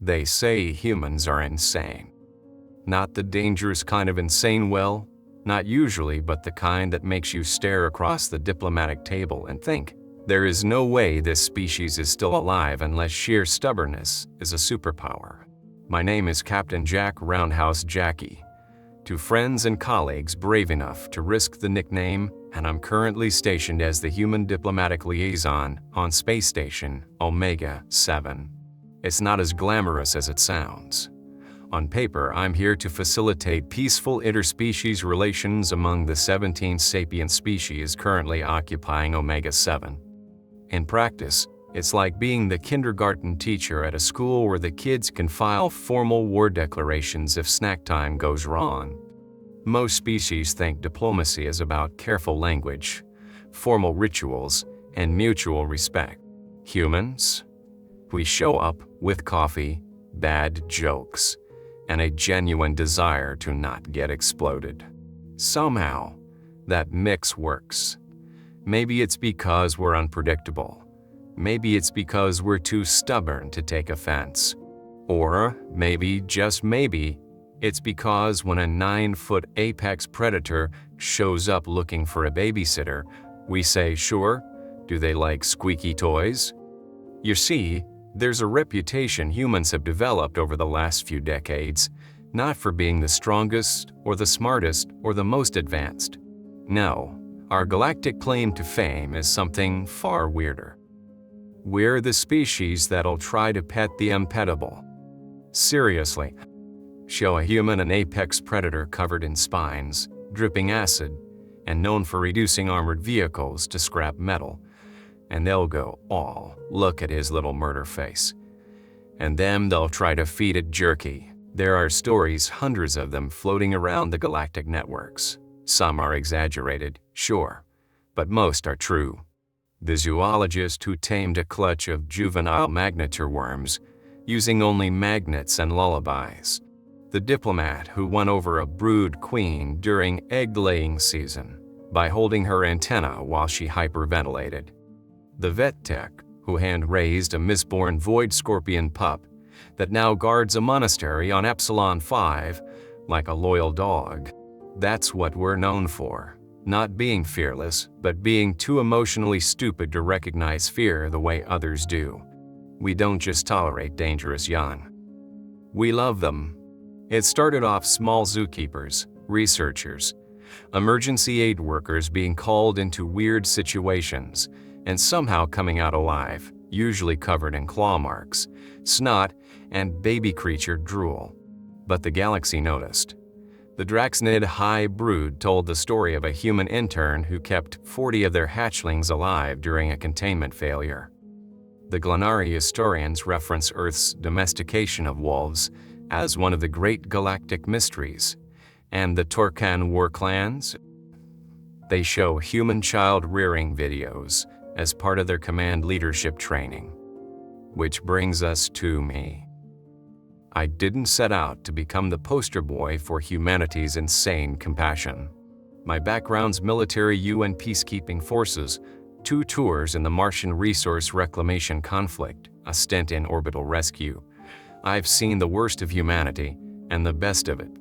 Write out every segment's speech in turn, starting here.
They say humans are insane. Not the dangerous kind of insane, well, not usually, but the kind that makes you stare across the diplomatic table and think, there is no way this species is still alive unless sheer stubbornness is a superpower. My name is Captain Jack Roundhouse Jackie. To friends and colleagues brave enough to risk the nickname, and I'm currently stationed as the human diplomatic liaison on Space Station Omega 7. It's not as glamorous as it sounds. On paper, I'm here to facilitate peaceful interspecies relations among the 17 sapient species currently occupying Omega 7. In practice, it's like being the kindergarten teacher at a school where the kids can file formal war declarations if snack time goes wrong. Most species think diplomacy is about careful language, formal rituals, and mutual respect. Humans? We show up with coffee, bad jokes, and a genuine desire to not get exploded. Somehow, that mix works. Maybe it's because we're unpredictable. Maybe it's because we're too stubborn to take offense. Or maybe, just maybe, it's because when a 9-foot apex predator shows up looking for a babysitter, we say, sure, do they like squeaky toys? You see, there's a reputation humans have developed over the last few decades, not for being the strongest or the smartest or the most advanced. No, our galactic claim to fame is something far weirder. We're the species that'll try to pet the unpettable. Seriously, show a human an apex predator covered in spines, dripping acid, and known for reducing armored vehicles to scrap metal, and they'll go, "Oh, look at his little murder face." And then they'll try to feed it jerky. There are stories, hundreds of them, floating around the galactic networks. Some are exaggerated, sure, but most are true. The zoologist who tamed a clutch of juvenile magnetar worms using only magnets and lullabies. The diplomat who won over a brood queen during egg-laying season by holding her antenna while she hyperventilated. The vet tech who hand-raised a misborn void scorpion pup that now guards a monastery on Epsilon 5 like a loyal dog. That's what we're known for. Not being fearless, but being too emotionally stupid to recognize fear the way others do. We don't just tolerate dangerous young. We love them. It started off small zookeepers, researchers, emergency aid workers being called into weird situations and somehow coming out alive, usually covered in claw marks, snot, and baby creature drool. But the galaxy noticed. The Draxnid High Brood told the story of a human intern who kept 40 of their hatchlings alive during a containment failure. The Glenari historians reference Earth's domestication of wolves as one of the great galactic mysteries, and the Torkan war clans? They show human child rearing videos as part of their command leadership training. Which brings us to me. I didn't set out to become the poster boy for humanity's insane compassion. My background's military UN peacekeeping forces, 2 tours in the Martian resource reclamation conflict, a stint in orbital rescue. I've seen the worst of humanity and the best of it.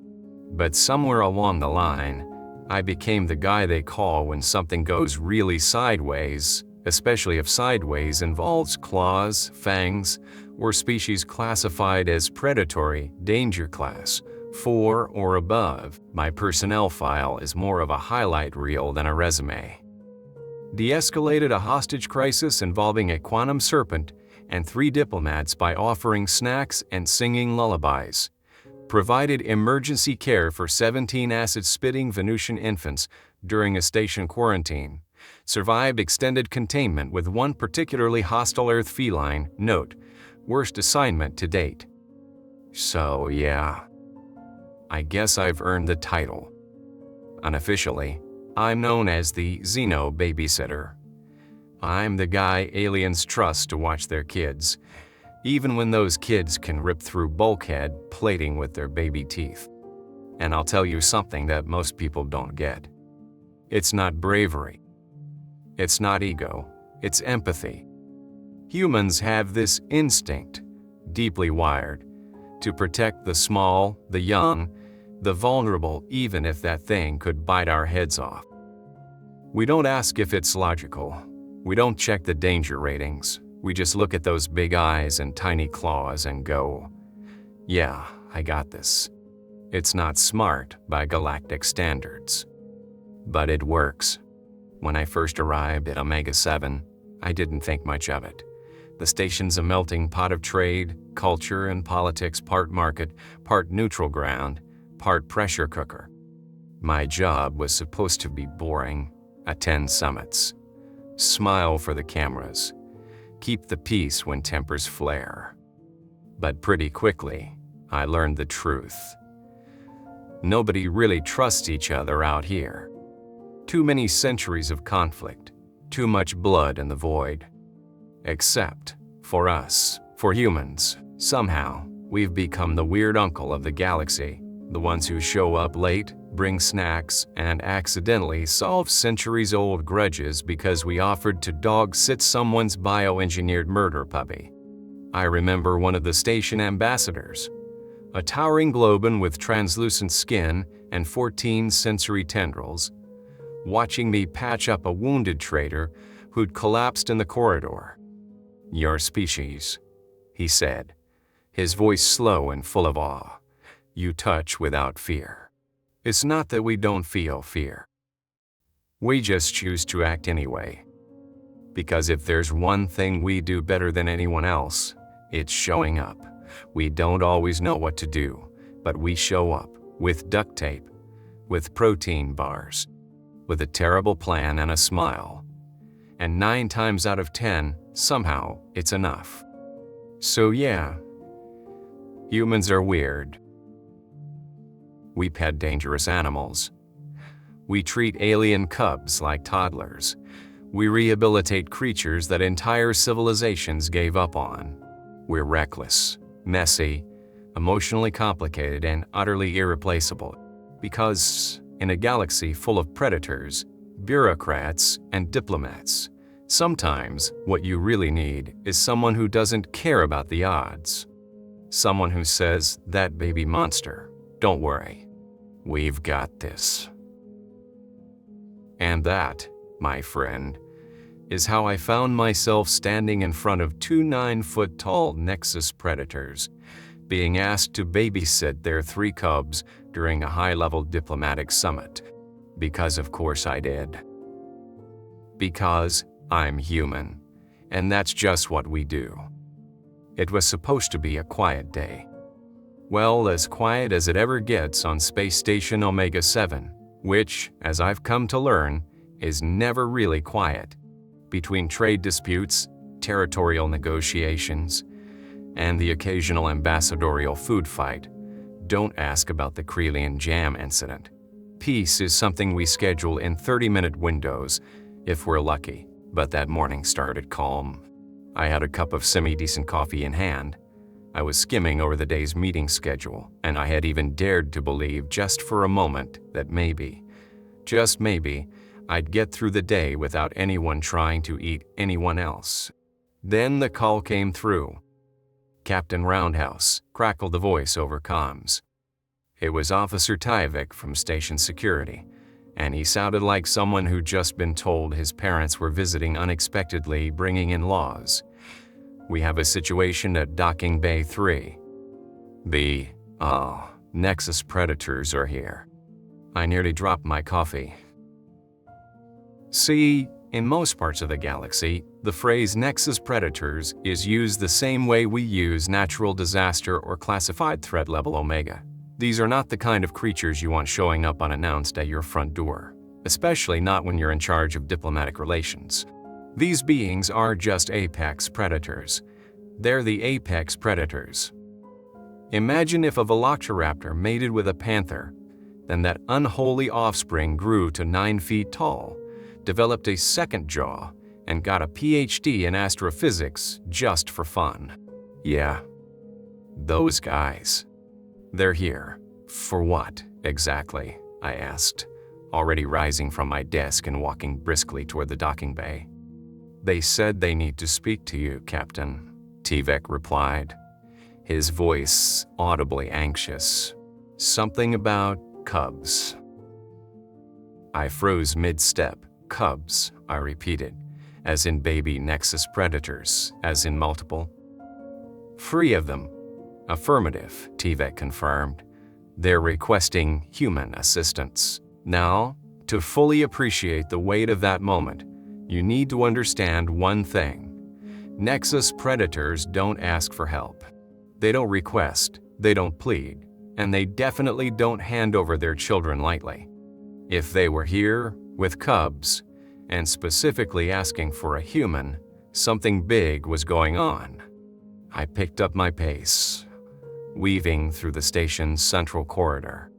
But somewhere along the line, I became the guy they call when something goes really sideways, especially if sideways involves claws, fangs, or species classified as predatory, danger class, 4 or above. My personnel file is more of a highlight reel than a resume. De-escalated a hostage crisis involving a quantum serpent and 3 diplomats by offering snacks and singing lullabies. Provided emergency care for 17 acid-spitting Venusian infants during a station quarantine. Survived extended containment with 1 particularly hostile Earth feline. Note, worst assignment to date. So yeah, I guess I've earned the title. Unofficially, I'm known as the Xeno babysitter. I'm the guy aliens trust to watch their kids, even when those kids can rip through bulkhead plating with their baby teeth. And I'll tell you something that most people don't get. It's not bravery. It's not ego. It's empathy. Humans have this instinct, deeply wired to protect the small, the young, the vulnerable, even if that thing could bite our heads off. We don't ask if it's logical. We don't check the danger ratings. We just look at those big eyes and tiny claws and go, yeah, I got this. It's not smart by galactic standards, but it works. When I first arrived at Omega 7, I didn't think much of it. The station's a melting pot of trade, culture, and politics, part market, part neutral ground, part pressure cooker. My job was supposed to be boring. Attend summits. Smile for the cameras. Keep the peace when tempers flare. But pretty quickly, I learned the truth. Nobody really trusts each other out here. Too many centuries of conflict. Too much blood in the void. Except for us, for humans. Somehow, we've become the weird uncle of the galaxy, the ones who show up late, bring snacks, and accidentally solve centuries-old grudges because we offered to dog-sit someone's bioengineered murder puppy. I remember one of the station ambassadors, a towering Globan with translucent skin and 14 sensory tendrils, watching me patch up a wounded trader who'd collapsed in the corridor. "Your species," he said, his voice slow and full of awe. "You touch without fear. It's not that we don't feel fear. We just choose to act anyway. Because if there's one thing we do better than anyone else, it's showing up. We don't always know what to do, but we show up with duct tape, with protein bars, with a terrible plan and a smile. And 9 times out of 10, somehow, it's enough. So yeah, humans are weird. We pet dangerous animals. We treat alien cubs like toddlers. We rehabilitate creatures that entire civilizations gave up on. We're reckless, messy, emotionally complicated, and utterly irreplaceable. Because in a galaxy full of predators, bureaucrats, and diplomats, sometimes what you really need is someone who doesn't care about the odds. Someone who says, "That baby monster, don't worry, we've got this." And that, my friend, is how I found myself standing in front of 2 9-foot-tall Nexus predators, being asked to babysit their 3 cubs during a high-level diplomatic summit. Because of course I did. Because I'm human, and that's just what we do. It was supposed to be a quiet day. Well, as quiet as it ever gets on Space Station Omega 7, which, as I've come to learn, is never really quiet. Between trade disputes, territorial negotiations, and the occasional ambassadorial food fight, don't ask about the Krelian jam incident. Peace is something we schedule in 30-minute windows, if we're lucky, but that morning started calm. I had a cup of semi-decent coffee in hand. I was skimming over the day's meeting schedule, and I had even dared to believe just for a moment that maybe, just maybe, I'd get through the day without anyone trying to eat anyone else. Then the call came through. "Captain Roundhouse," crackled the voice over comms. It was Officer Tyvik from Station Security, and he sounded like someone who'd just been told his parents were visiting unexpectedly, bringing in-laws. "We have a situation at Docking Bay 3. The, Nexus predators are here." I nearly dropped my coffee. See, in most parts of the galaxy, the phrase Nexus predators is used the same way we use natural disaster or classified threat level Omega. These are not the kind of creatures you want showing up unannounced at your front door, especially not when you're in charge of diplomatic relations. These beings are just apex predators. They're the apex predators. Imagine if a velociraptor mated with a panther, then that unholy offspring grew to 9 feet tall, developed a second jaw, and got a PhD in astrophysics just for fun. Yeah, those guys. They're here. For what, exactly? I asked, already rising from my desk and walking briskly toward the docking bay. "They said they need to speak to you, Captain," Tyvik replied. his voice audibly anxious. Something about cubs. I froze mid-step. Cubs, I repeated, as in baby Nexus predators, as in multiple. 3 of them. Affirmative, Tivek confirmed. They're requesting human assistance. Now, to fully appreciate the weight of that moment, you need to understand one thing. Nexus predators don't ask for help. They don't request, they don't plead, and they definitely don't hand over their children lightly. If they were here, with cubs, and specifically asking for a human, something big was going on. I picked up my pace, weaving through the station's central corridor.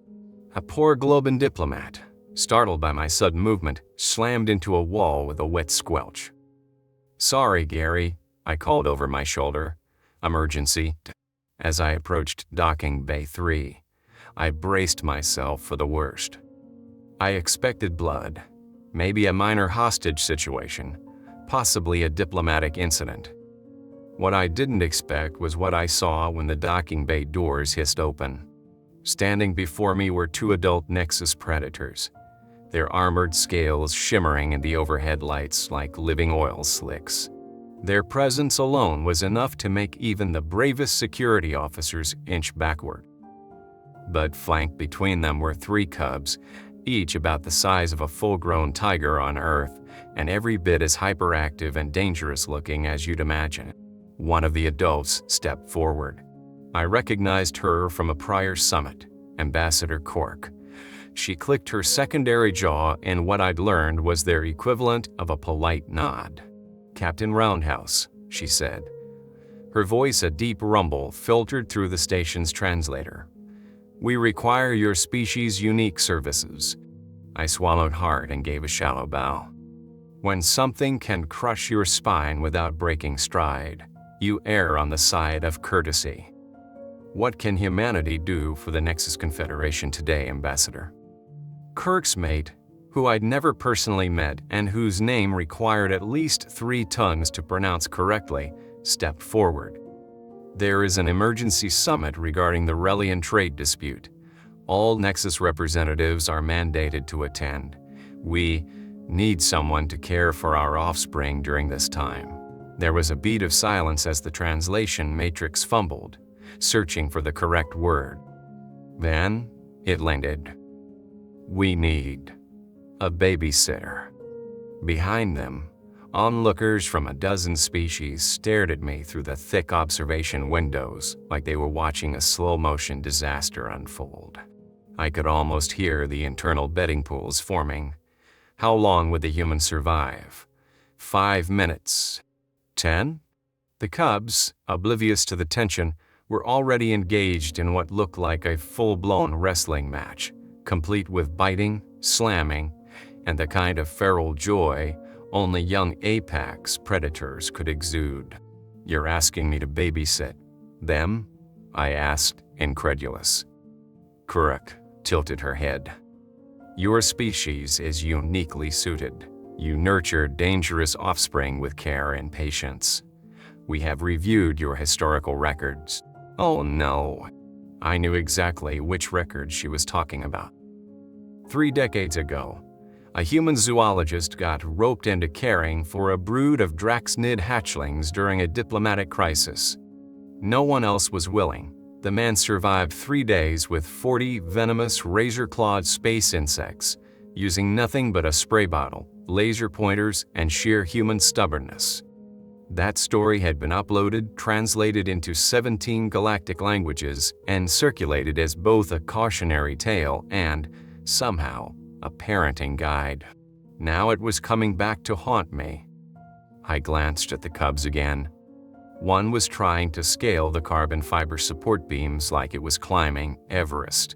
A poor Globan diplomat, startled by my sudden movement, slammed into a wall with a wet squelch. "Sorry, Gary," I called over my shoulder. "Emergency." As I approached docking bay 3, I braced myself for the worst. I expected blood, maybe a minor hostage situation, possibly a diplomatic incident. What I didn't expect was what I saw when the docking bay doors hissed open. Standing before me were 2 adult Nexus predators, their armored scales shimmering in the overhead lights like living oil slicks. Their presence alone was enough to make even the bravest security officers inch backward. But flanked between them were 3 cubs, each about the size of a full-grown tiger on Earth, and every bit as hyperactive and dangerous looking as you'd imagine. One of the adults stepped forward. I recognized her from a prior summit, Ambassador Cork. She clicked her secondary jaw in what I'd learned was their equivalent of a polite nod. "Captain Roundhouse," she said. Her voice a deep rumble filtered through the station's translator. "We require your species' unique services." I swallowed hard and gave a shallow bow. When something can crush your spine without breaking stride, you err on the side of courtesy. What can humanity do for the Nexus Confederation today, Ambassador? Kirk's mate, who I'd never personally met and whose name required at least 3 tongues to pronounce correctly, stepped forward. "There is an emergency summit regarding the Relian trade dispute. All Nexus representatives are mandated to attend. We need someone to care for our offspring during this time." There was a beat of silence as the translation matrix fumbled, searching for the correct word. Then, it landed. "We need a babysitter." Behind them, onlookers from a dozen species stared at me through the thick observation windows like they were watching a slow-motion disaster unfold. I could almost hear the internal betting pools forming. How long would the humans survive? 5 minutes? 10? The cubs, oblivious to the tension, were already engaged in what looked like a full-blown wrestling match, complete with biting, slamming, and the kind of feral joy only young apex predators could exude. "You're asking me to babysit them?" I asked, incredulous. Kuruk tilted her head. "Your species is uniquely suited. You nurture dangerous offspring with care and patience. We have reviewed your historical records." Oh no. I knew exactly which records she was talking about. 3 decades ago, a human zoologist got roped into caring for a brood of Draxnid hatchlings during a diplomatic crisis. No one else was willing. The man survived 3 days with 40 venomous razor-clawed space insects, using nothing but a spray bottle, laser pointers, and sheer human stubbornness. That story had been uploaded, translated into 17 galactic languages, and circulated as both a cautionary tale and, somehow, a parenting guide. Now it was coming back to haunt me. I glanced at the cubs again. One was trying to scale the carbon fiber support beams like it was climbing Everest.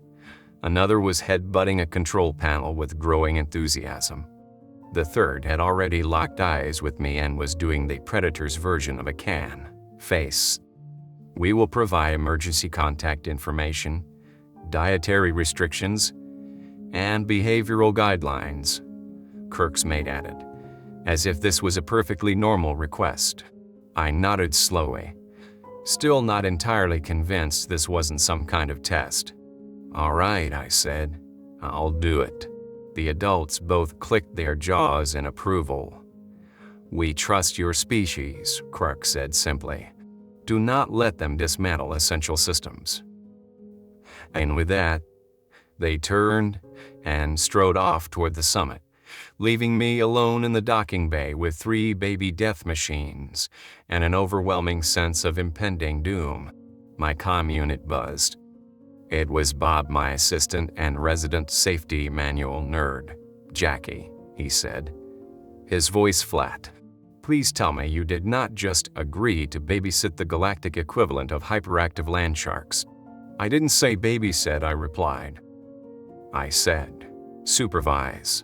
Another was headbutting a control panel with growing enthusiasm. The third had already locked eyes with me and was doing the predator's version of a face. "We will provide emergency contact information, dietary restrictions, and behavioral guidelines," Kirk's mate added, as if this was a perfectly normal request. I nodded slowly. still not entirely convinced this wasn't some kind of test. "All right," I said. "I'll do it." The adults both clicked their jaws in approval. "We trust your species," Quark said simply. "Do not let them dismantle essential systems." And with that, they turned and strode off toward the summit, leaving me alone in the docking bay with 3 baby death machines and an overwhelming sense of impending doom. My comm unit buzzed. It was Bob, my assistant and resident safety manual nerd. "Jackie," he said, his voice flat. "Please tell me you did not just agree to babysit the galactic equivalent of hyperactive land sharks." "I didn't say babysit," I replied. "I said, supervise."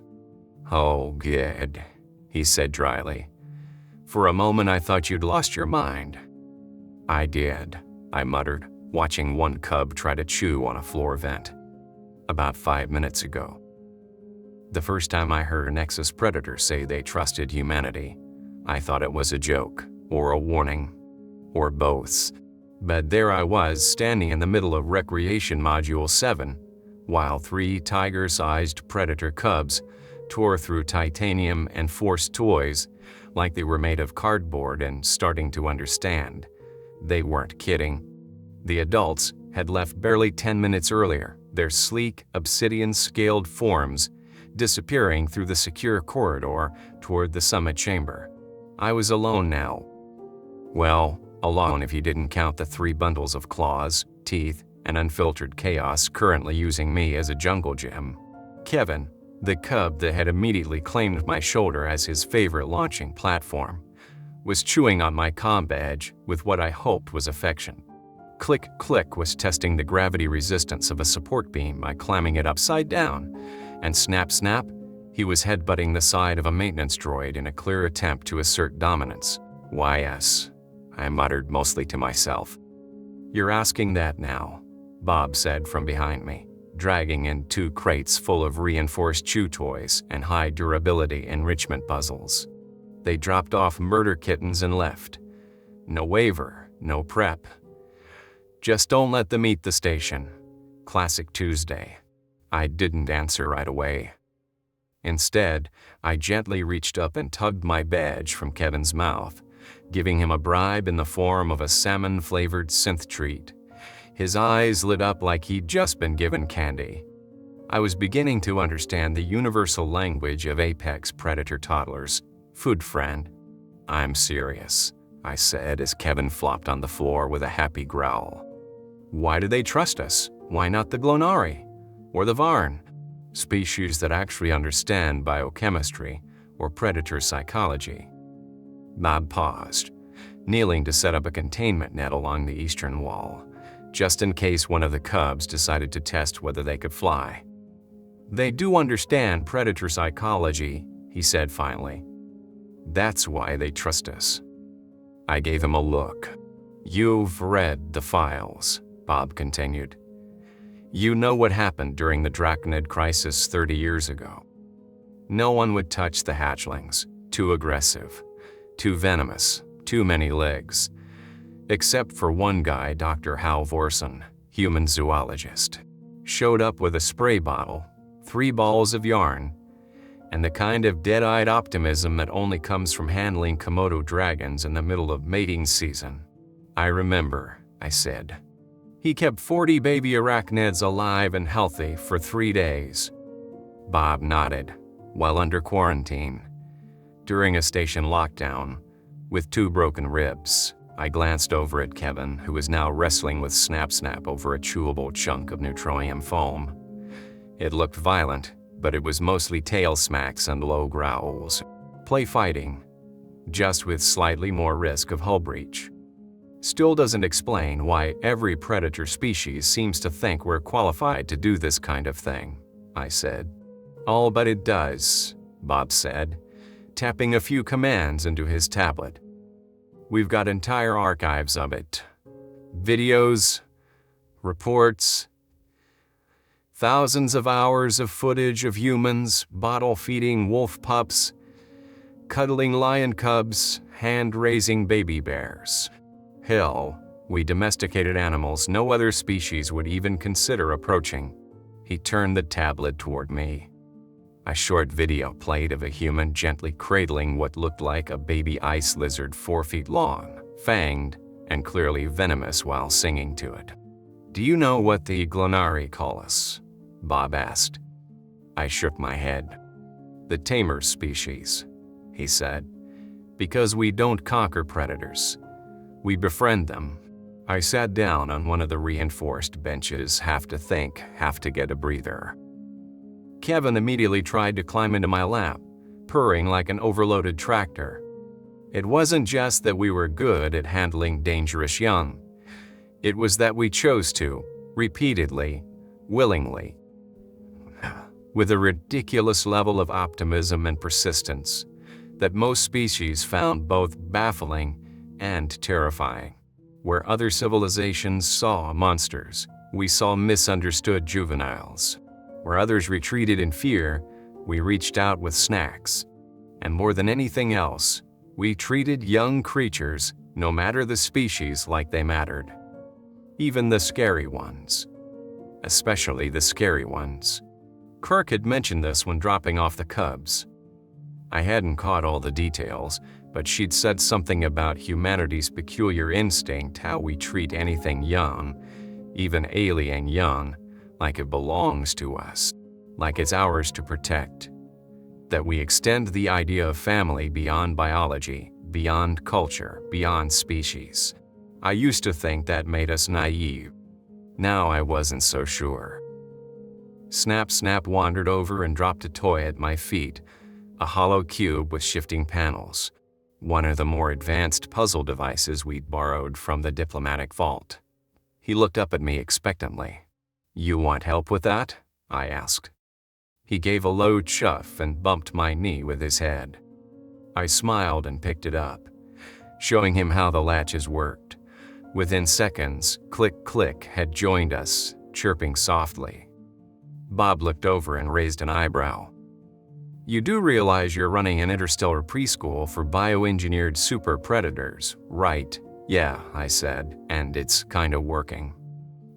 "Oh, good," he said dryly. "For a moment I thought you'd lost your mind." "I did," I muttered, watching one cub try to chew on a floor vent. "About 5 minutes ago." The first time I heard a Nexus predator say they trusted humanity, I thought it was a joke, or a warning, or both. But there I was, standing in the middle of Recreation Module 7, while 3 tiger-sized predator cubs tore through titanium and forced toys like they were made of cardboard and starting to understand. They weren't kidding. The adults had left barely 10 minutes earlier, their sleek, obsidian-scaled forms disappearing through the secure corridor toward the summit chamber. I was alone now. Well, alone if you didn't count the 3 bundles of claws, teeth, and unfiltered chaos currently using me as a jungle gym. Kevin, the cub that had immediately claimed my shoulder as his favorite launching platform, was chewing on my comm badge with what I hoped was affection. Click Click was testing the gravity resistance of a support beam by climbing it upside down, and Snap Snap, he was headbutting the side of a maintenance droid in a clear attempt to assert dominance. "Why yes," I muttered mostly to myself. "You're asking that now," Bob said from behind me, dragging in 2 crates full of reinforced chew toys and high durability enrichment puzzles. They dropped off murder kittens and left. No waiver, no prep. Just don't let them eat the station. Classic Tuesday. I didn't answer right away. Instead, I gently reached up and tugged my badge from Kevin's mouth, giving him a bribe in the form of a salmon-flavored synth treat. His eyes lit up like he'd just been given candy. I was beginning to understand the universal language of apex predator toddlers. "Food friend." "I'm serious," I said as Kevin flopped on the floor with a happy growl. "Why do they trust us? Why not the Glonari? Or the Varn? Species that actually understand biochemistry or predator psychology." Bob paused, kneeling to set up a containment net along the eastern wall, just in case one of the cubs decided to test whether they could fly. "They do understand predator psychology," he said finally. "That's why they trust us." I gave him a look. "You've read the files," Bob continued. "You know what happened during the Draconid crisis 30 years ago. No one would touch the hatchlings. Too aggressive, too venomous, too many legs. Except for one guy, Dr. Hal Vorson, human zoologist. Showed up with a spray bottle, 3 balls of yarn, and the kind of dead-eyed optimism that only comes from handling Komodo dragons in the middle of mating season." "I remember," I said. "He kept 40 baby arachnids alive and healthy for 3 days. Bob nodded, while under quarantine. During a station lockdown, with 2 broken ribs. I glanced over at Kevin, who was now wrestling with Snap Snap over a chewable chunk of neutronium foam. It looked violent, but it was mostly tail smacks and low growls. Play fighting, just with slightly more risk of hull breach. Still doesn't explain why every predator species seems to think we're qualified to do this kind of thing," I said. "Oh, but it does," Bob said, tapping a few commands into his tablet. "We've got entire archives of it. Videos, reports, thousands of hours of footage of humans bottle-feeding wolf pups, cuddling lion cubs, hand-raising baby bears. Hell, We domesticated animals no other species would even consider approaching. He turned the tablet toward me. A short video played of a human gently cradling what looked like a baby ice lizard 4 feet long, fanged, and clearly venomous while singing to it. "Do you know what the Glonari call us?" Bob asked. I shook my head. "The tamer species," he said, "because we don't conquer predators. We befriend them." I sat down on one of the reinforced benches, half to think, half to get a breather. Kevin immediately tried to climb into my lap, purring like an overloaded tractor. It wasn't just that we were good at handling dangerous young. It was that we chose to, repeatedly, willingly. With a ridiculous level of optimism and persistence that most species found both baffling and terrifying. Where other civilizations saw monsters, we saw misunderstood juveniles. Where others retreated in fear, we reached out with snacks. And more than anything else, we treated young creatures, no matter the species, like they mattered. Even the scary ones. Especially the scary ones. Kirk had mentioned this when dropping off the cubs. I hadn't caught all the details, but she'd said something about humanity's peculiar instinct, how we treat anything young, even alien young, like it belongs to us, like it's ours to protect. That we extend the idea of family beyond biology, beyond culture, beyond species. I used to think that made us naive. Now I wasn't so sure. Snap Snap wandered over and dropped a toy at my feet, a hollow cube with shifting panels, one of the more advanced puzzle devices we'd borrowed from the diplomatic vault. He looked up at me expectantly. "You want help with that?" I asked. He gave a low chuff and bumped my knee with his head. I smiled and picked it up, showing him how the latches worked. Within seconds, Click Click had joined us, chirping softly. Bob looked over and raised an eyebrow. "You do realize you're running an interstellar preschool for bioengineered super predators, right?" "Yeah," I said, "and it's kinda working."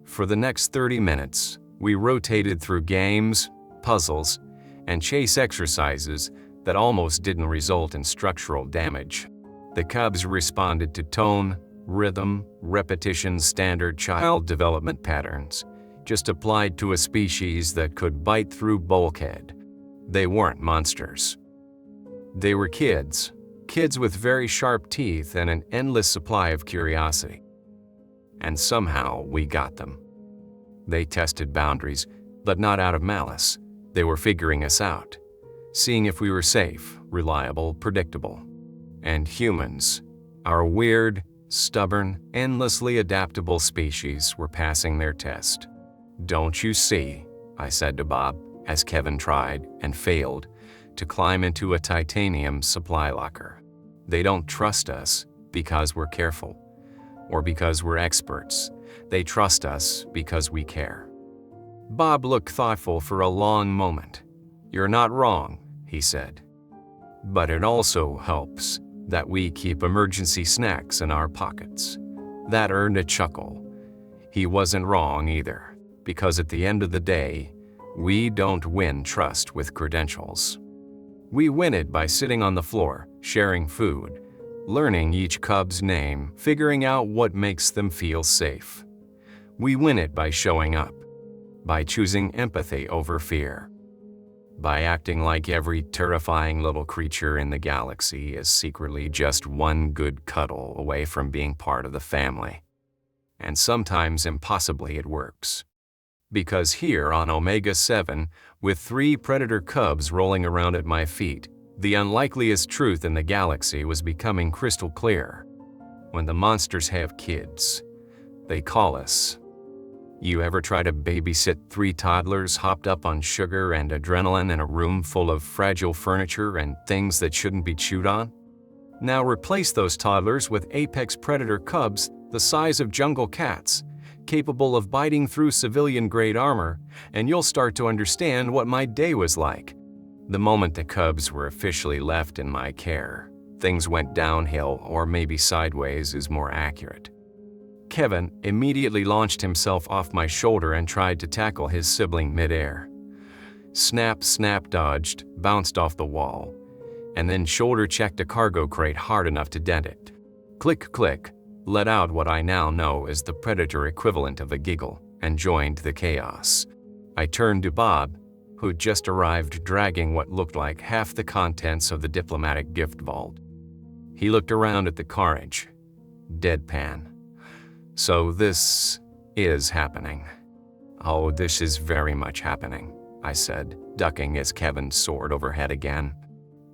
For the next 30 minutes, we rotated through games, puzzles, and chase exercises that almost didn't result in structural damage. The cubs responded to tone, rhythm, repetition, standard child development patterns, just applied to a species that could bite through bulkhead. They weren't monsters. They were kids with very sharp teeth and an endless supply of curiosity. And somehow we got them. They tested boundaries, but not out of malice. They were figuring us out, seeing if we were safe, reliable, predictable. And humans, our weird, stubborn, endlessly adaptable species, were passing their test. "Don't you see?" I said to Bob, as Kevin tried, and failed, to climb into a titanium supply locker. They don't trust us because we're careful, or because we're experts. They trust us because we care. Bob looked thoughtful for a long moment. "You're not wrong," he said. "But it also helps that we keep emergency snacks in our pockets." That earned a chuckle. He wasn't wrong either, because at the end of the day, we don't win trust with credentials. We win it by sitting on the floor, sharing food, learning each cub's name, figuring out what makes them feel safe. We win it by showing up, by choosing empathy over fear, by acting like every terrifying little creature in the galaxy is secretly just one good cuddle away from being part of the family. And sometimes impossibly it works. Because here on Omega 7, with 3 predator cubs rolling around at my feet, the unlikeliest truth in the galaxy was becoming crystal clear. When the monsters have kids, they call us. You ever try to babysit 3 toddlers hopped up on sugar and adrenaline in a room full of fragile furniture and things that shouldn't be chewed on? Now replace those toddlers with apex predator cubs the size of jungle cats, capable of biting through civilian-grade armor, and you'll start to understand what my day was like. The moment the cubs were officially left in my care, things went downhill, or maybe sideways is more accurate. Kevin immediately launched himself off my shoulder and tried to tackle his sibling midair. Snap, snap dodged, bounced off the wall, and then shoulder-checked a cargo crate hard enough to dent it. Click, click, let out what I now know is the predator equivalent of a giggle, and joined the chaos. I turned to Bob, who'd just arrived dragging what looked like half the contents of the diplomatic gift vault. He looked around at the carnage. Deadpan. So this is happening. Oh, this is very much happening, I said, ducking as Kevin soared overhead again.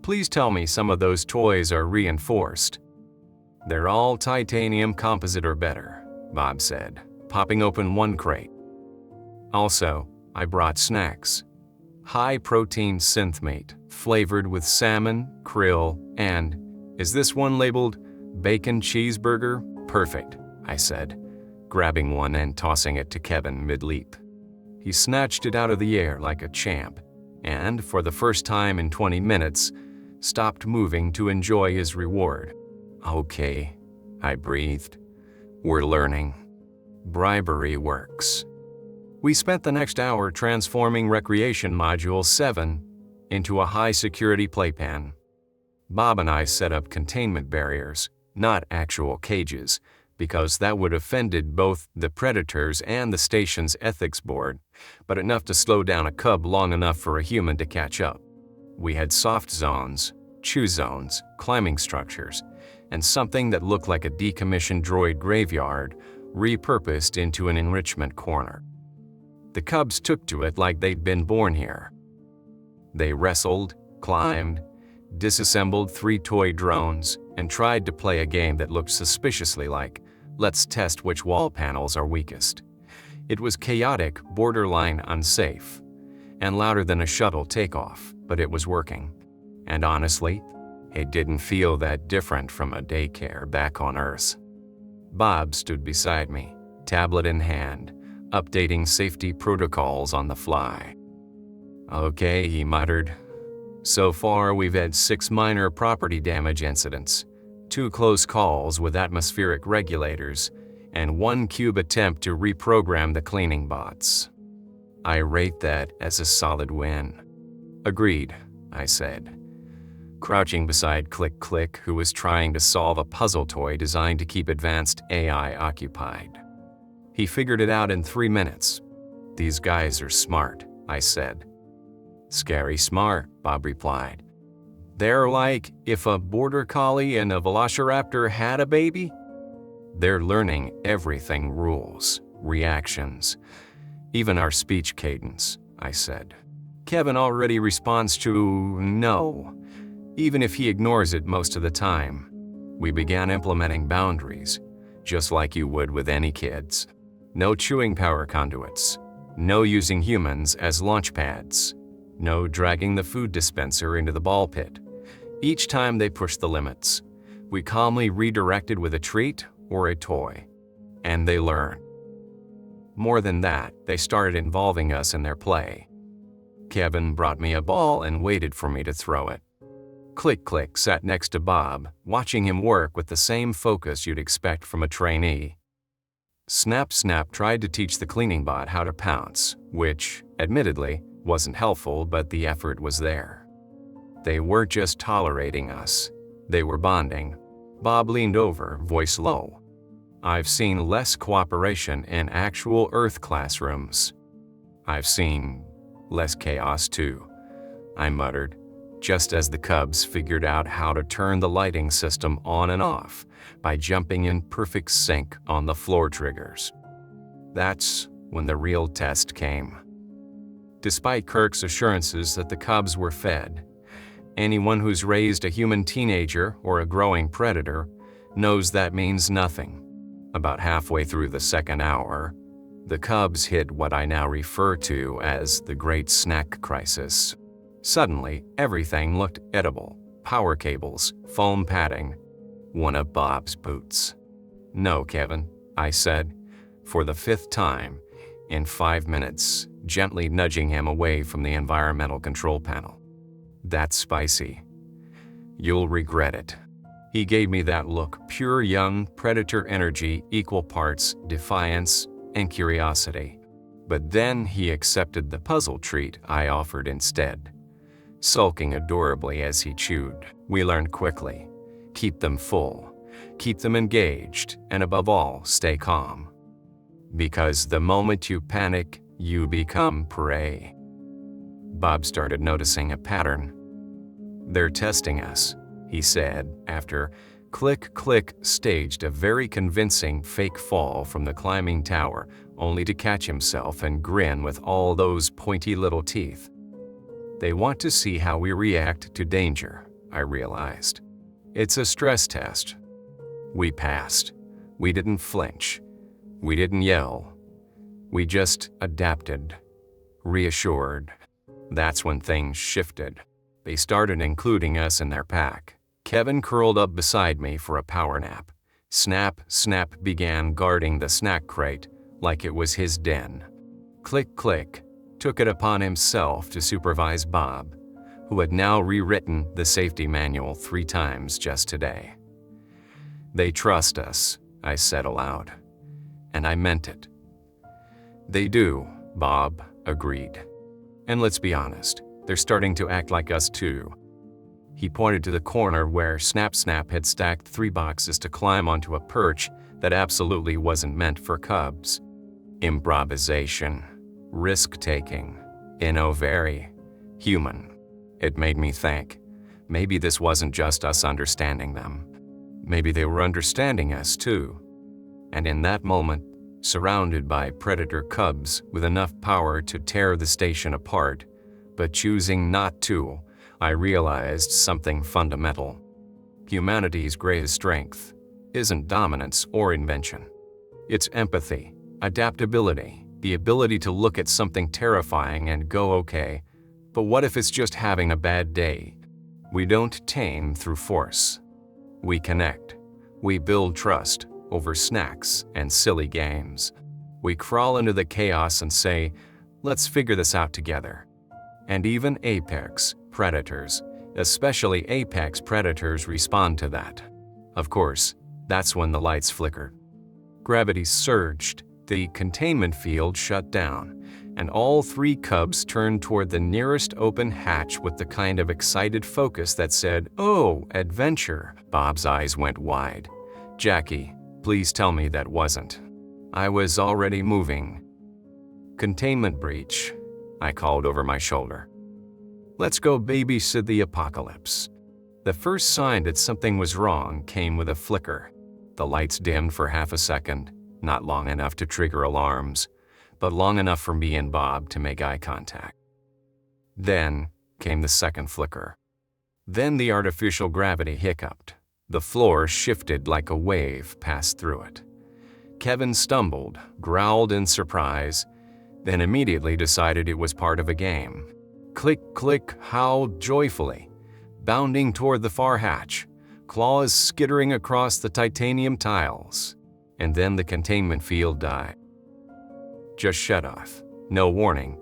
Please tell me some of those toys are reinforced. They're all titanium composite or better, Bob said, popping open one crate. Also, I brought snacks. High-protein synth meat, flavored with salmon, krill, and, is this one labeled bacon cheeseburger? Perfect, I said, grabbing one and tossing it to Kevin mid-leap. He snatched it out of the air like a champ, and, for the first time in 20 minutes, stopped moving to enjoy his reward. Okay, I breathed. We're learning. Bribery works. We spent the next hour transforming Recreation Module 7 into a high-security playpen. Bob and I set up containment barriers, not actual cages, because that would have offended both the predators and the station's ethics board, but enough to slow down a cub long enough for a human to catch up. We had soft zones, chew zones, climbing structures, and something that looked like a decommissioned droid graveyard repurposed into an enrichment corner. The cubs took to it like they'd been born here. They wrestled, climbed, disassembled 3 toy drones, and tried to play a game that looked suspiciously like, let's test which wall panels are weakest. It was chaotic, borderline unsafe, and louder than a shuttle takeoff, but it was working. And honestly, it didn't feel that different from a daycare back on Earth. Bob stood beside me, tablet in hand, updating safety protocols on the fly. Okay, he muttered. So far, we've had 6 minor property damage incidents, 2 close calls with atmospheric regulators, and 1 cube attempt to reprogram the cleaning bots. I rate that as a solid win. Agreed, I said, crouching beside Click Click, who was trying to solve a puzzle toy designed to keep advanced AI occupied. He figured it out in 3 minutes. These guys are smart, I said. Scary smart, Bob replied. They're like if a border collie and a velociraptor had a baby. They're learning everything: rules, reactions, even our speech cadence, I said. Kevin already responds to no, even if he ignores it most of the time. We began implementing boundaries, just like you would with any kids. No chewing power conduits, no using humans as launch pads, no dragging the food dispenser into the ball pit. Each time they pushed the limits, we calmly redirected with a treat or a toy, and they learned. More than that, they started involving us in their play. Kevin brought me a ball and waited for me to throw it. Click Click sat next to Bob, watching him work with the same focus you'd expect from a trainee. Snap Snap tried to teach the cleaning bot how to pounce, which, admittedly, wasn't helpful, but the effort was there. They weren't just tolerating us, they were bonding. Bob leaned over, voice low. I've seen less cooperation in actual Earth classrooms. I've seen less chaos too, I muttered, just as the cubs figured out how to turn the lighting system on and off by jumping in perfect sync on the floor triggers. That's when the real test came. Despite Kirk's assurances that the cubs were fed, anyone who's raised a human teenager or a growing predator knows that means nothing. About halfway through the second hour, the cubs hit what I now refer to as the Great Snack Crisis. Suddenly, everything looked edible. Power cables, foam padding, one of Bob's boots. No, Kevin, I said, for the 5th time, in 5 minutes, gently nudging him away from the environmental control panel. That's spicy. You'll regret it. He gave me that look, pure young predator energy, equal parts defiance and curiosity. But then he accepted the puzzle treat I offered instead, sulking adorably as he chewed. We learned quickly. Keep them full, keep them engaged, and above all, stay calm. Because the moment you panic, you become prey. Bob started noticing a pattern. "They're testing us," he said, after Click staged a very convincing fake fall from the climbing tower, only to catch himself and grin with all those pointy little teeth. "They want to see how we react to danger," I realized. "It's a stress test." We passed. We didn't flinch. We didn't yell. We just adapted, reassured. That's when things shifted. They started including us in their pack. Kevin curled up beside me for a power nap. Snap began guarding the snack crate like it was his den. Click took it upon himself to supervise Bob, who had now rewritten the safety manual 3 times just today. "They trust us," I said aloud, and I meant it. "They do," Bob agreed. "And let's be honest, they're starting to act like us too." He pointed to the corner where Snap had stacked 3 boxes to climb onto a perch that absolutely wasn't meant for cubs. Improvisation, risk-taking, very human. It made me think, maybe this wasn't just us understanding them. Maybe they were understanding us too. And in that moment, surrounded by predator cubs with enough power to tear the station apart, but choosing not to, I realized something fundamental. Humanity's greatest strength isn't dominance or invention. It's empathy, adaptability, the ability to look at something terrifying and go, "Okay, but what if it's just having a bad day?" We don't tame through force. We connect. We build trust over snacks and silly games. We crawl into the chaos and say, "Let's figure this out together." And even apex predators, especially apex predators, respond to that. Of course, that's when the lights flickered. Gravity surged, the containment field shut down, and all 3 cubs turned toward the nearest open hatch with the kind of excited focus that said, "Oh, adventure." Bob's eyes went wide. "Jackie, please tell me that wasn't." I was already moving. "Containment breach," I called over my shoulder. "Let's go babysit the apocalypse." The first sign that something was wrong came with a flicker. The lights dimmed for half a second, not long enough to trigger alarms, but long enough for me and Bob to make eye contact. Then came the second flicker. Then the artificial gravity hiccuped. The floor shifted like a wave passed through it. Kevin stumbled, growled in surprise, then immediately decided it was part of a game. Click, howled joyfully, bounding toward the far hatch, claws skittering across the titanium tiles. And then the containment field died. Just shut off. No warning.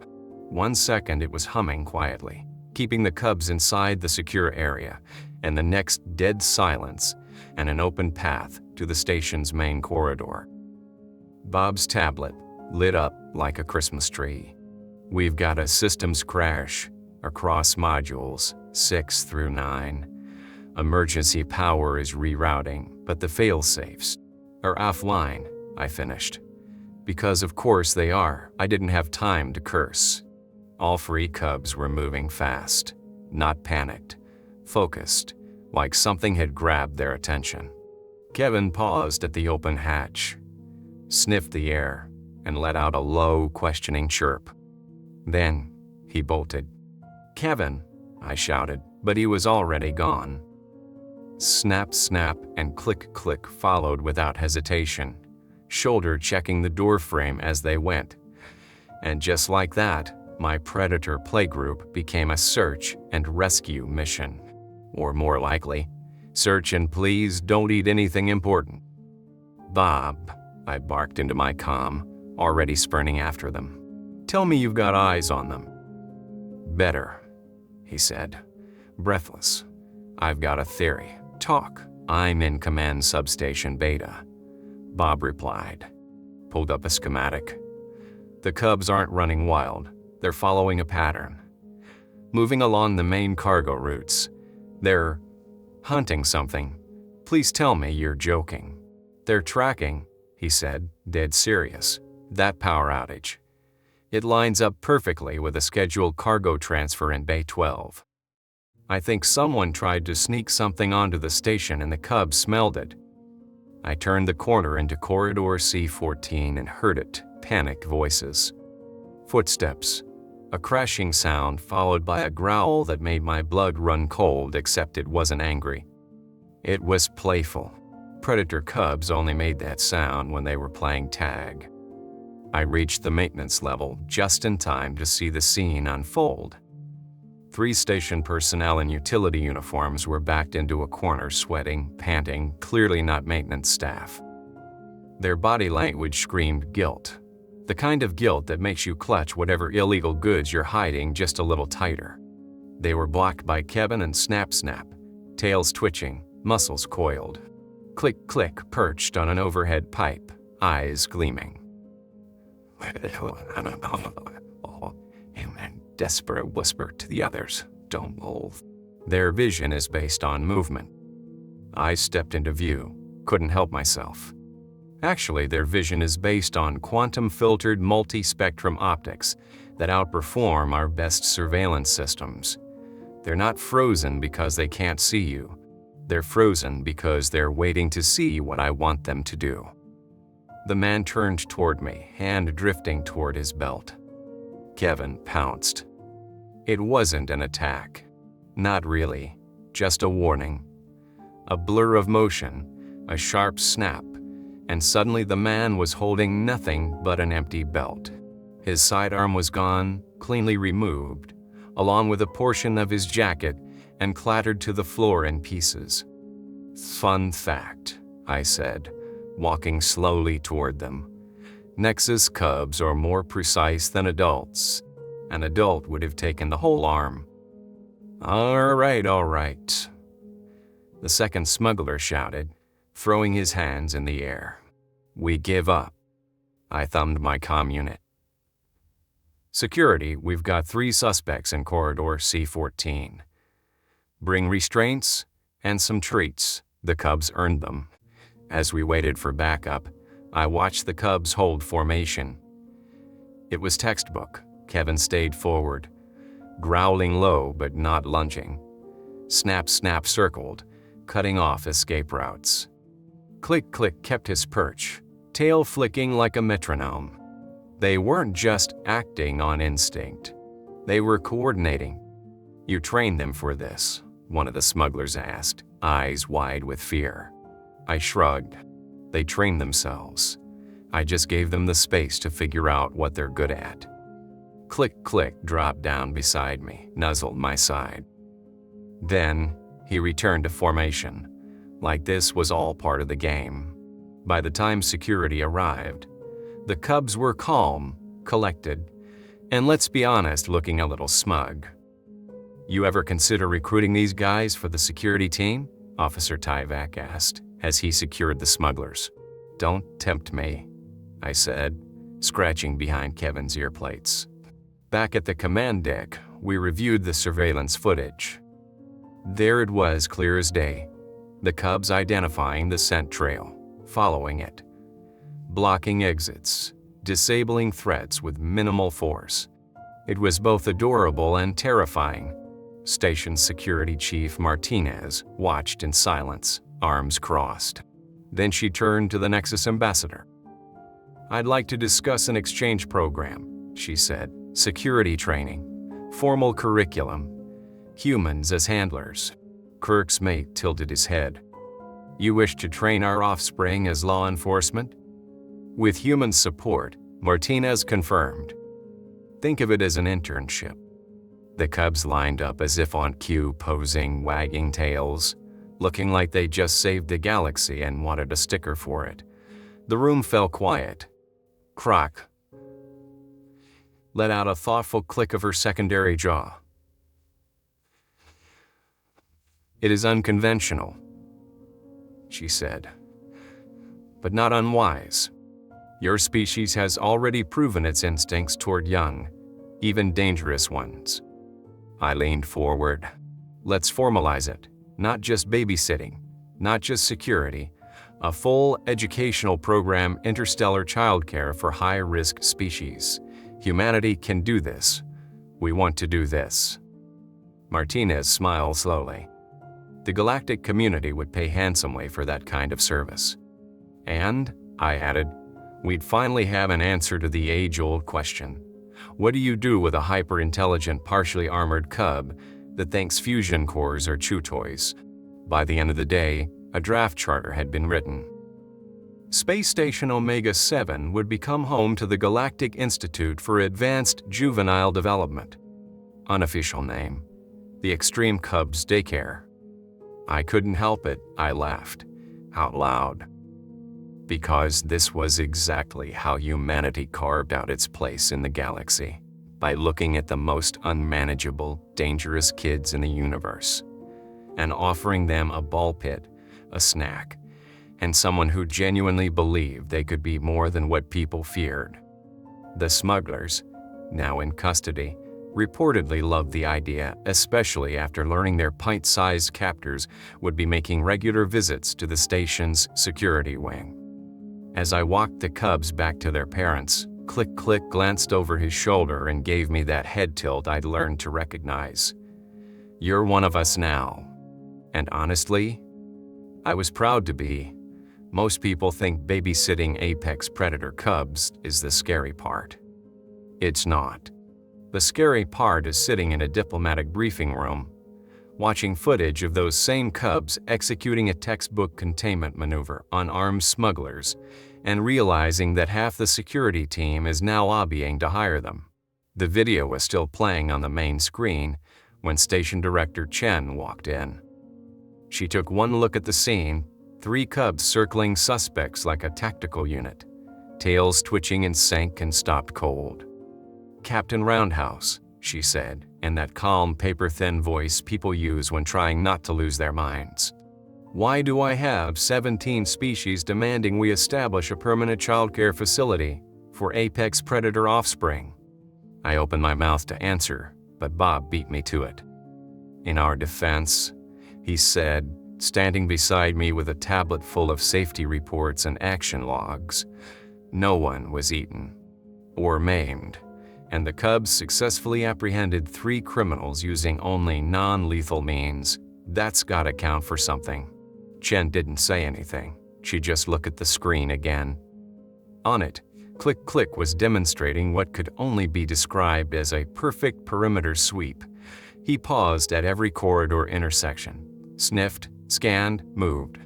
1 second it was humming quietly, keeping the cubs inside the secure area, and the next dead silence and an open path to the station's main corridor. Bob's tablet lit up like a Christmas tree. "We've got a systems crash across modules 6 through 9. Emergency power is rerouting, but the fail-safes are offline," I finished. Because of course they are. I didn't have time to curse. All 3 cubs were moving fast, not panicked, focused, like something had grabbed their attention. Kevin paused at the open hatch, sniffed the air, and let out a low, questioning chirp. Then he bolted. "Kevin," I shouted, but he was already gone. Snap, and click followed without hesitation, shoulder checking the door frame as they went. And just like that, my predator playgroup became a search and rescue mission. Or more likely, search and please don't eat anything important. "Bob," I barked into my comm, already sprinting after them. "Tell me you've got eyes on them." "Better," he said, breathless. "I've got a theory." "Talk," I'm in Command Substation Beta, Bob replied. Pulled up a schematic. The Cubs aren't running wild. They're following a pattern. Moving along the main cargo routes. They're hunting something. Please tell me you're joking. They're tracking, he said, dead serious, that power outage. It lines up perfectly with a scheduled cargo transfer in Bay 12. I think someone tried to sneak something onto the station and the Cubs smelled it. I turned the corner into Corridor C14 and heard it, panicked voices. Footsteps. A crashing sound followed by a growl that made my blood run cold, except it wasn't angry. It was playful. Predator Cubs only made that sound when they were playing tag. I reached the maintenance level just in time to see the scene unfold. 3 station personnel in utility uniforms were backed into a corner, sweating, panting, clearly not maintenance staff. Their body language screamed guilt. The kind of guilt that makes you clutch whatever illegal goods you're hiding just a little tighter. They were blocked by Kevin and Snap Snap, tails twitching, muscles coiled. Click click perched on an overhead pipe, eyes gleaming. And desperate whisper to the others, don't move. Their vision is based on movement. I stepped into view, couldn't help myself. Actually, their vision is based on quantum-filtered multi-spectrum optics that outperform our best surveillance systems. They're not frozen because they can't see you. They're frozen because they're waiting to see what I want them to do. The man turned toward me, hand drifting toward his belt. Kevin pounced. It wasn't an attack. Not really. Just a warning. A blur of motion, a sharp snap, and suddenly the man was holding nothing but an empty belt. His sidearm was gone, cleanly removed, along with a portion of his jacket, and clattered to the floor in pieces. Fun fact, I said, walking slowly toward them. Nexus Cubs are more precise than adults. An adult would have taken the whole arm. All right. The second smuggler shouted, throwing his hands in the air. We give up. I thumbed my comm unit. Security, we've got 3 suspects in Corridor C14. Bring restraints and some treats. The Cubs earned them. As we waited for backup, I watched the Cubs hold formation. It was textbook. Kevin stayed forward, growling low but not lunging. Snap Snap circled, cutting off escape routes. Click Click kept his perch, tail flicking like a metronome. They weren't just acting on instinct. They were coordinating. You trained them for this, one of the smugglers asked, eyes wide with fear. I shrugged. They trained themselves. I just gave them the space to figure out what they're good at. Click Click dropped down beside me, nuzzled my side. Then, he returned to formation, like this was all part of the game. By the time security arrived, the Cubs were calm, collected, and let's be honest, looking a little smug. You ever consider recruiting these guys for the security team? Officer Tyvak asked, as he secured the smugglers. Don't tempt me, I said, scratching behind Kevin's earplates. Back at the command deck, we reviewed the surveillance footage. There it was, clear as day. The Cubs identifying the scent trail, following it. Blocking exits, disabling threats with minimal force. It was both adorable and terrifying. Station Security Chief Martinez watched in silence, arms crossed. Then she turned to the Nexus ambassador. I'd like to discuss an exchange program, she said. Security training, formal curriculum, humans as handlers. Kirk's mate tilted his head. You wish to train our offspring as law enforcement? With human support, Martinez confirmed. Think of it as an internship. The Cubs lined up as if on cue, posing, wagging tails, looking like they just saved the galaxy and wanted a sticker for it. The room fell quiet. Croc let out a thoughtful click of her secondary jaw. It is unconventional. she said, "but not unwise. Your species has already proven its instincts toward young, even dangerous ones." I leaned forward. "Let's formalize it. Not just babysitting, not just security, a full educational program, interstellar childcare for high-risk species. Humanity can do this. We want to do this." Martinez smiled slowly. The galactic community would pay handsomely for that kind of service. And, I added, we'd finally have an answer to the age-old question. What do you do with a hyper-intelligent, partially armored cub that thinks fusion cores are chew toys? By the end of the day, a draft charter had been written. Space Station Omega-7 would become home to the Galactic Institute for Advanced Juvenile Development. Unofficial name, the Extreme Cubs Daycare. I couldn't help it, I laughed, out loud. Because this was exactly how humanity carved out its place in the galaxy, by looking at the most unmanageable, dangerous kids in the universe, and offering them a ball pit, a snack, and someone who genuinely believed they could be more than what people feared. The smugglers, now in custody, reportedly loved the idea, especially after learning their pint-sized captors would be making regular visits to the station's security wing. As I walked the cubs back to their parents, Click-Click glanced over his shoulder and gave me that head tilt I'd learned to recognize. "You're one of us now." And honestly, I was proud to be. Most people think babysitting apex predator cubs is the scary part. It's not. The scary part is sitting in a diplomatic briefing room, watching footage of those same cubs executing a textbook containment maneuver on armed smugglers, and realizing that half the security team is now lobbying to hire them. The video was still playing on the main screen when Station Director Chen walked in. She took one look at the scene, 3 cubs circling suspects like a tactical unit, tails twitching in sync and stopped cold. "Captain Roundhouse," she said, in that calm, paper-thin voice people use when trying not to lose their minds. "Why do I have 17 species demanding we establish a permanent childcare facility for apex predator offspring?" I opened my mouth to answer, but Bob beat me to it. "In our defense," he said, standing beside me with a tablet full of safety reports and action logs, "no one was eaten or maimed, and the cubs successfully apprehended 3 criminals using only non-lethal means. That's gotta count for something." Chen didn't say anything. She just looked at the screen again. On it, Click-Click was demonstrating what could only be described as a perfect perimeter sweep. He paused at every corridor intersection, sniffed, scanned, moved.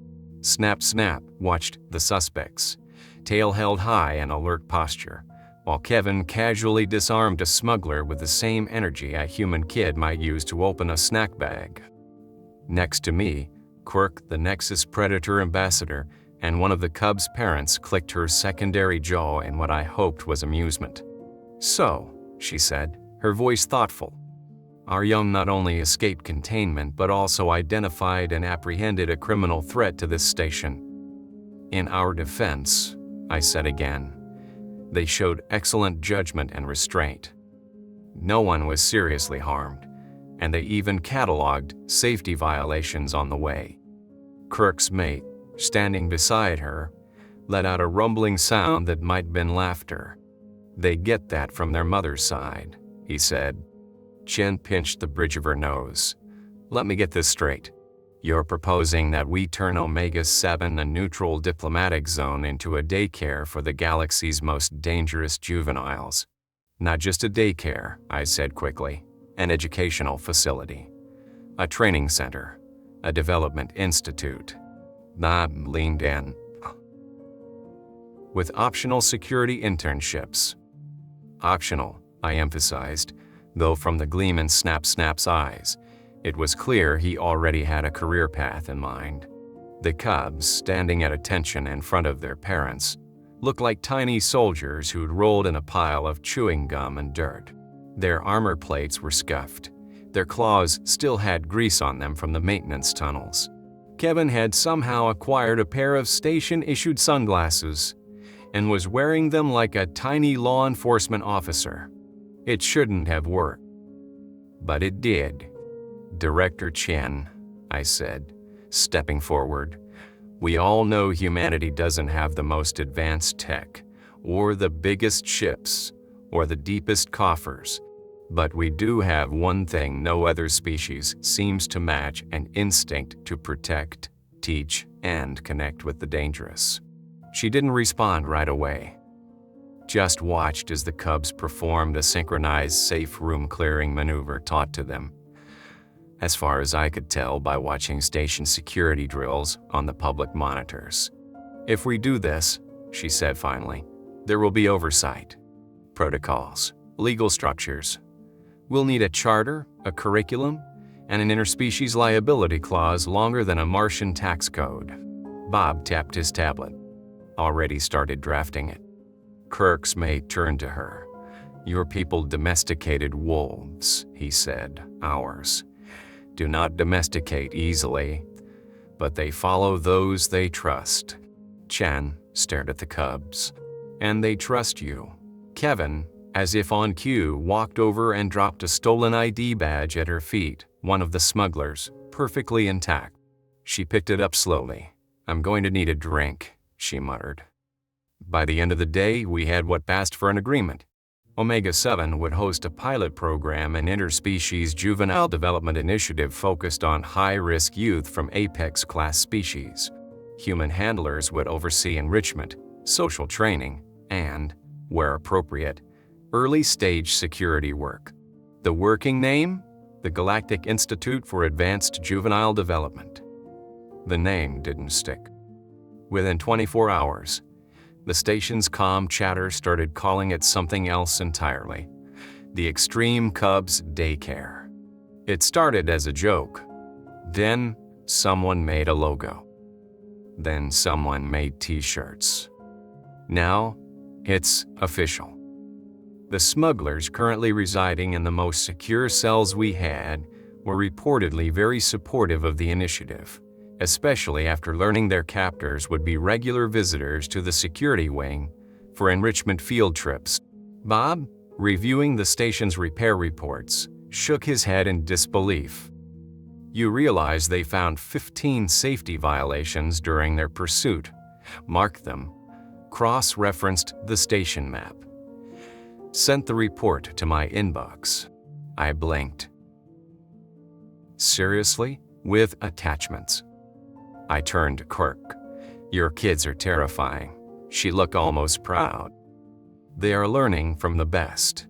Snap, snap, watched the suspects, tail held high in alert posture, while Kevin casually disarmed a smuggler with the same energy a human kid might use to open a snack bag. Next to me, Quirk, the Nexus Predator ambassador, and one of the cubs' parents clicked her secondary jaw in what I hoped was amusement. "So," she said, her voice thoughtful, "our young not only escaped containment but also identified and apprehended a criminal threat to this station. In our defense," I said again, "they showed excellent judgment and restraint. No one was seriously harmed, and they even cataloged safety violations on the way." Kirk's mate, standing beside her, let out a rumbling sound that might have been laughter. "They get that from their mother's side," he said. Chen pinched the bridge of her nose. "Let me get this straight. You're proposing that we turn Omega-7, a neutral diplomatic zone, into a daycare for the galaxy's most dangerous juveniles." "Not just a daycare," I said quickly. "An educational facility. A training center. A development institute." Bob leaned in. "With optional security internships." Optional, I emphasized, though from the gleam in Snap's eyes, it was clear he already had a career path in mind. The cubs, standing at attention in front of their parents, looked like tiny soldiers who'd rolled in a pile of chewing gum and dirt. Their armor plates were scuffed. Their claws still had grease on them from the maintenance tunnels. Kevin had somehow acquired a pair of station-issued sunglasses and was wearing them like a tiny law enforcement officer. It shouldn't have worked, but it did. "Director Chen," I said, stepping forward, "we all know humanity doesn't have the most advanced tech, or the biggest ships, or the deepest coffers, but we do have one thing no other species seems to match: an instinct to protect, teach, and connect with the dangerous." She didn't respond right away. Just watched as the cubs performed a synchronized safe room clearing maneuver taught to them, as far as I could tell by watching station security drills on the public monitors. "If we do this," she said finally, "there will be oversight, protocols, legal structures. We'll need a charter, a curriculum, and an interspecies liability clause longer than a Martian tax code." Bob tapped his tablet. Already started drafting it. Kirk's mate turned to her. "Your people domesticated wolves," he said. "Ours do not domesticate easily, but they follow those they trust." Chen stared at the cubs. "And they trust you." Kevin, as if on cue, walked over and dropped a stolen ID badge at her feet, one of the smugglers, perfectly intact. She picked it up slowly. "I'm going to need a drink," she muttered. By the end of the day, we had what passed for an agreement. Omega-7 would host a pilot program, an interspecies juvenile development initiative focused on high-risk youth from apex-class species. Human handlers would oversee enrichment, social training, and, where appropriate, early-stage security work. The working name? The Galactic Institute for Advanced Juvenile Development. The name didn't stick. Within 24 hours, the station's comm chatter started calling it something else entirely: the Extreme Cubs Daycare. It started as a joke. Then someone made a logo. Then someone made t-shirts. Now it's official. The smugglers currently residing in the most secure cells we had were reportedly very supportive of the initiative, especially after learning their captors would be regular visitors to the security wing for enrichment field trips. Bob, reviewing the station's repair reports, shook his head in disbelief. "You realize they found 15 safety violations during their pursuit, marked them, cross-referenced the station map, sent the report to my inbox." I blinked. "Seriously? With attachments?" I turned to Kirk. "Your kids are terrifying." She looked almost proud. "They are learning from the best."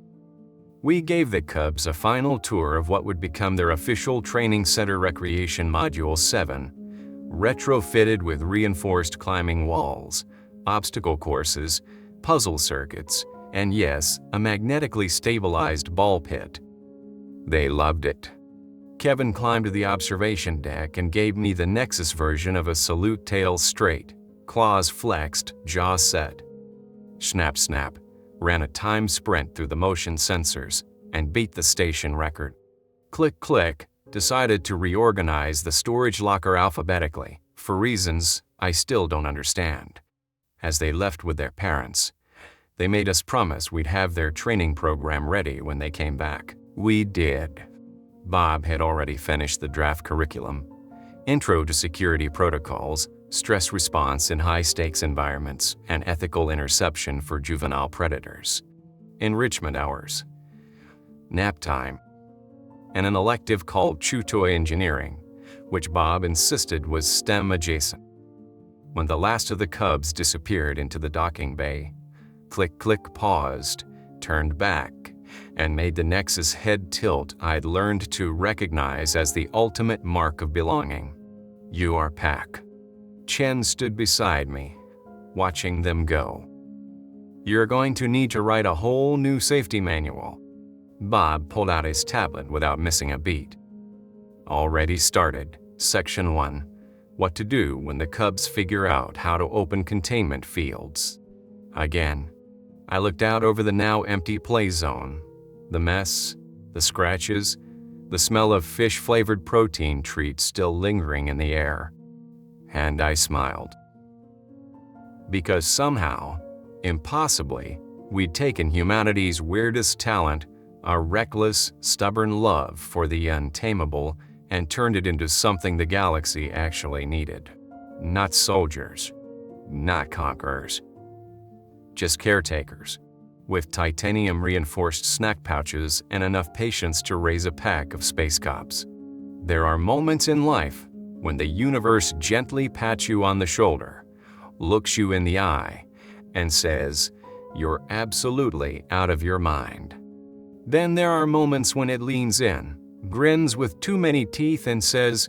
We gave the cubs a final tour of what would become their official training center, Recreation Module 7, retrofitted with reinforced climbing walls, obstacle courses, puzzle circuits, and yes, a magnetically stabilized ball pit. They loved it. Kevin climbed to the observation deck and gave me the Nexus version of a salute: tail straight, claws flexed, jaw set. Snap snap, ran a time sprint through the motion sensors and beat the station record. Click click, decided to reorganize the storage locker alphabetically, for reasons I still don't understand. As they left with their parents, they made us promise we'd have their training program ready when they came back. We did. Bob had already finished the draft curriculum: Intro to Security Protocols, Stress Response in High-Stakes Environments, and Ethical Interception for Juvenile Predators, Enrichment Hours, Nap Time, and an elective called Chutoy Engineering, which Bob insisted was STEM adjacent. When the last of the cubs disappeared into the docking bay, Click Click paused, turned back, and made the Nexus head tilt I'd learned to recognize as the ultimate mark of belonging. "You are Pack." Chen stood beside me, watching them go. "You're going to need to write a whole new safety manual." Bob pulled out his tablet without missing a beat. "Already started. Section 1. What to do when the cubs figure out how to open containment fields." Again, I looked out over the now empty play zone. The mess, the scratches, the smell of fish-flavored protein treats still lingering in the air. And I smiled. Because somehow, impossibly, we'd taken humanity's weirdest talent, our reckless, stubborn love for the untamable, and turned it into something the galaxy actually needed. Not soldiers, not conquerors, just caretakers, with titanium-reinforced snack pouches and enough patience to raise a pack of space cops. There are moments in life when the universe gently pats you on the shoulder, looks you in the eye, and says, "You're absolutely out of your mind." Then there are moments when it leans in, grins with too many teeth and says,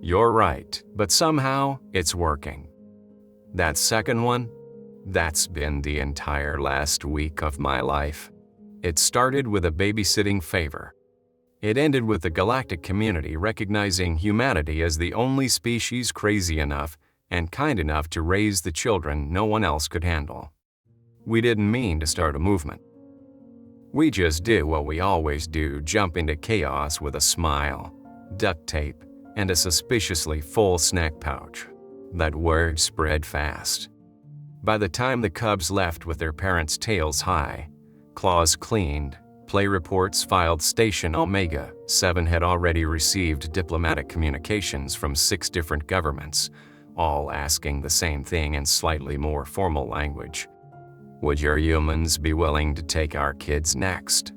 "You're right, but somehow it's working." That second one, that's been the entire last week of my life. It started with a babysitting favor. It ended with the galactic community recognizing humanity as the only species crazy enough and kind enough to raise the children no one else could handle. We didn't mean to start a movement. We just did what we always do, jump into chaos with a smile, duct tape, and a suspiciously full snack pouch. That word spread fast. By the time the cubs left with their parents' tails high, claws cleaned, play reports filed, Station Omega 7 had already received diplomatic communications from 6 different governments, all asking the same thing in slightly more formal language. Would your humans be willing to take our kids next?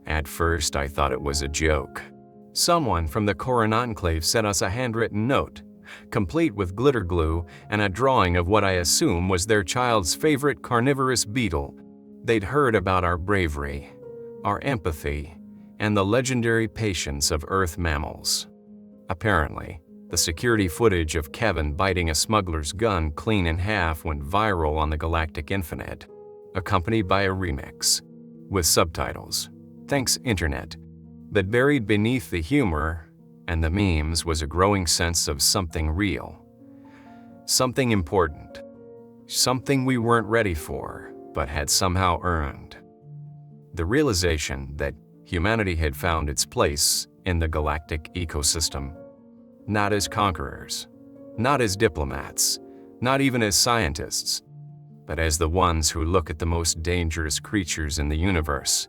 At first, I thought it was a joke. Someone from the Coran Enclave sent us a handwritten note, complete with glitter glue and a drawing of what I assume was their child's favorite carnivorous beetle. They'd heard about our bravery, our empathy, and the legendary patience of Earth mammals. Apparently, the security footage of Kevin biting a smuggler's gun clean in half went viral on the galactic infinite, accompanied by a remix, with subtitles, "Thanks Internet." But buried beneath the humor and the memes was a growing sense of something real, something important, something we weren't ready for, but had somehow earned. The realization that humanity had found its place in the galactic ecosystem, not as conquerors, not as diplomats, not even as scientists, but as the ones who look at the most dangerous creatures in the universe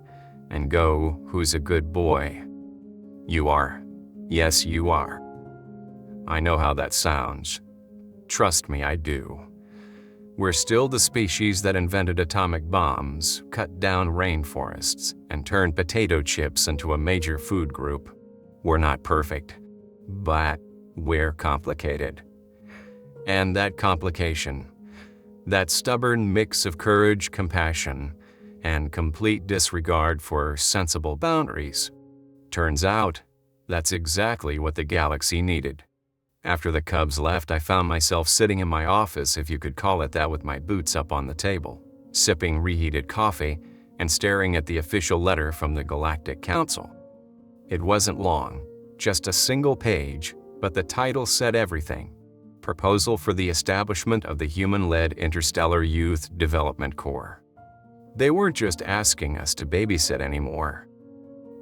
and go, "Who's a good boy?" You are. Yes, you are. I know how that sounds. Trust me, I do. We're still the species that invented atomic bombs, cut down rainforests, and turned potato chips into a major food group. We're not perfect, but we're complicated. And that complication, that stubborn mix of courage, compassion, and complete disregard for sensible boundaries, turns out that's exactly what the galaxy needed. After the cubs left, I found myself sitting in my office, if you could call it that, with my boots up on the table, sipping reheated coffee and staring at the official letter from the Galactic Council. It wasn't long, just a single page, but the title said everything. Proposal for the establishment of the human-led Interstellar Youth Development Corps. They weren't just asking us to babysit anymore.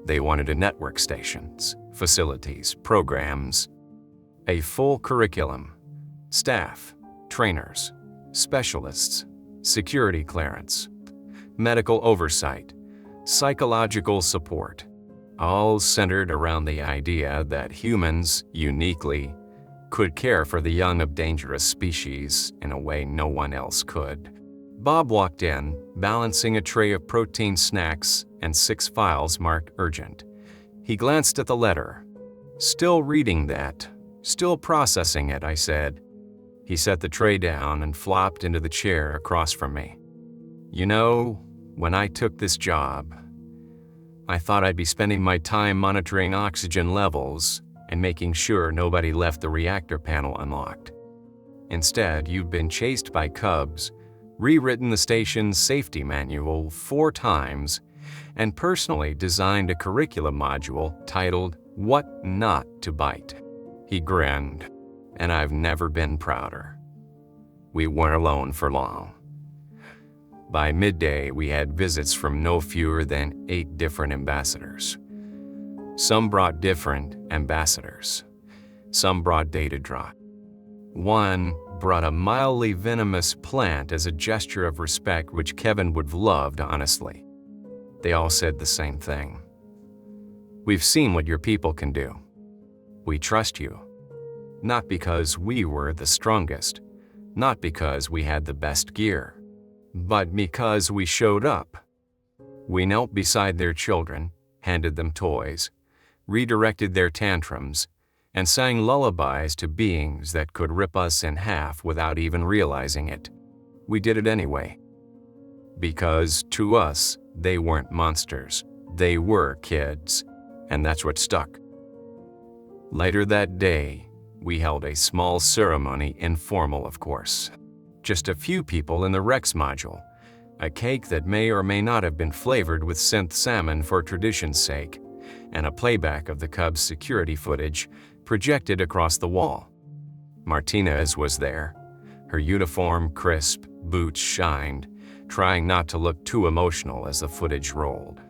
They wanted to network stations, facilities, programs, a full curriculum, staff, trainers, specialists, security clearance, medical oversight, psychological support, all centered around the idea that humans, uniquely, could care for the young of dangerous species in a way no one else could. Bob walked in, balancing a tray of protein snacks and 6 files marked urgent. He glanced at the letter. "Still reading that, still processing it," I said. He set the tray down and flopped into the chair across from me. "You know, when I took this job, I thought I'd be spending my time monitoring oxygen levels and making sure nobody left the reactor panel unlocked. Instead, you've been chased by cubs, rewritten the station's safety manual 4 times, and personally designed a curriculum module titled, 'What Not to Bite.'" He grinned, and I've never been prouder. We weren't alone for long. By midday, we had visits from no fewer than 8 different ambassadors. Some brought different ambassadors. Some brought data drop. One brought a mildly venomous plant as a gesture of respect which Kevin would have loved, honestly. They all said the same thing. "We've seen what your people can do. We trust you. Not because we were the strongest, not because we had the best gear, but because we showed up." We knelt beside their children, handed them toys, redirected their tantrums, and sang lullabies to beings that could rip us in half without even realizing it. We did it anyway. Because to us, they weren't monsters. They were kids, and that's what stuck. Later that day, we held a small ceremony, informal of course. Just a few people in the Rex module, a cake that may or may not have been flavored with synth salmon for tradition's sake, and a playback of the Cubs' security footage projected across the wall. Martinez was there, her uniform crisp, boots shined, trying not to look too emotional as the footage rolled.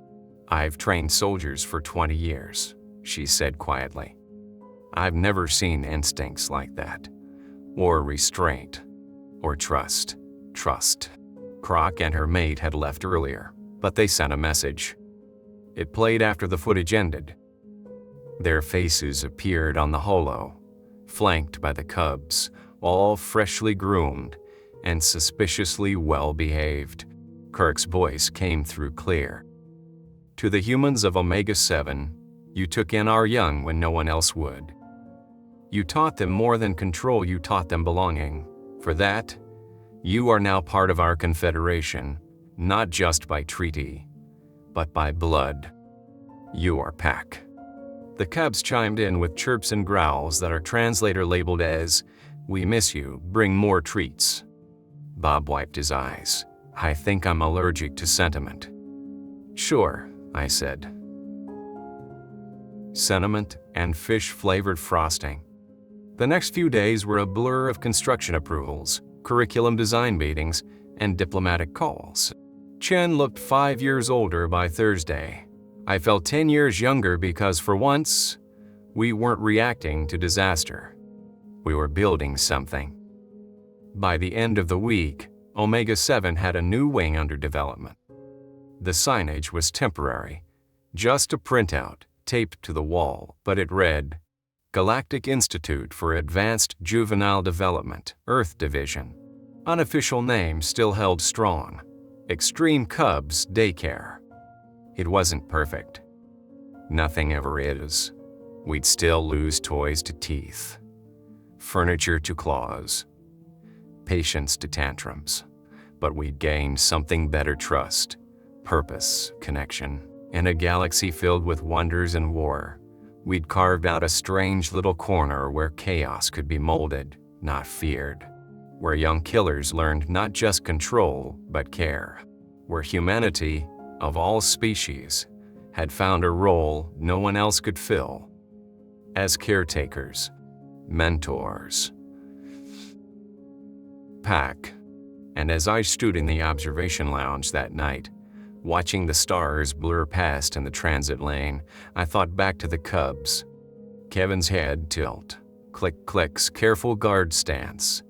"I've trained soldiers for 20 years, she said quietly. "I've never seen instincts like that, or restraint, or trust. Croc and her mate had left earlier, but they sent a message. It played after the footage ended. Their faces appeared on the holo, flanked by the Cubs, all freshly groomed and suspiciously well-behaved. Kirk's voice came through clear. "To the humans of Omega-7, you took in our young when no one else would. You taught them more than control, you taught them belonging. For that, you are now part of our confederation, not just by treaty, but by blood. You are Pack." The Cubs chimed in with chirps and growls that our translator labeled as, "We miss you, bring more treats." Bob wiped his eyes. "I think I'm allergic to sentiment." "Sure," I said. Sentiment and fish-flavored frosting. The next few days were a blur of construction approvals, curriculum design meetings, and diplomatic calls. Chen looked 5 years older by Thursday. I felt 10 years younger because for once, we weren't reacting to disaster. We were building something. By the end of the week, Omega-7 had a new wing under development. The signage was temporary, just a printout taped to the wall, but it read, Galactic Institute for Advanced Juvenile Development, Earth Division. Unofficial name still held strong, Extreme Cubs Daycare. It wasn't perfect. Nothing ever is. We'd still lose toys to teeth, furniture to claws, patience to tantrums, but we'd gained something better: trust, purpose, connection. In a galaxy filled with wonders and war, we'd carved out a strange little corner where chaos could be molded, not feared, where young killers learned not just control, but care, where humanity, of all species, had found a role no one else could fill. As caretakers, mentors, Pack. And as I stood in the observation lounge that night, watching the stars blur past in the transit lane, I thought back to the Cubs. Kevin's head tilt, click-clicks, careful guard stance,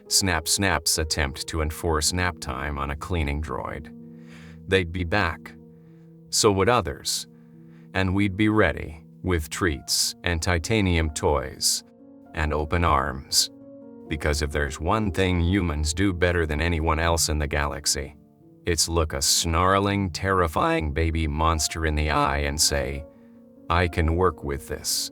snap-snaps attempt to enforce nap time on a cleaning droid. They'd be back. So would others. And we'd be ready, with treats and titanium toys and open arms. Because if there's one thing humans do better than anyone else in the galaxy, it's look a snarling, terrifying baby monster in the eye and say, "I can work with this."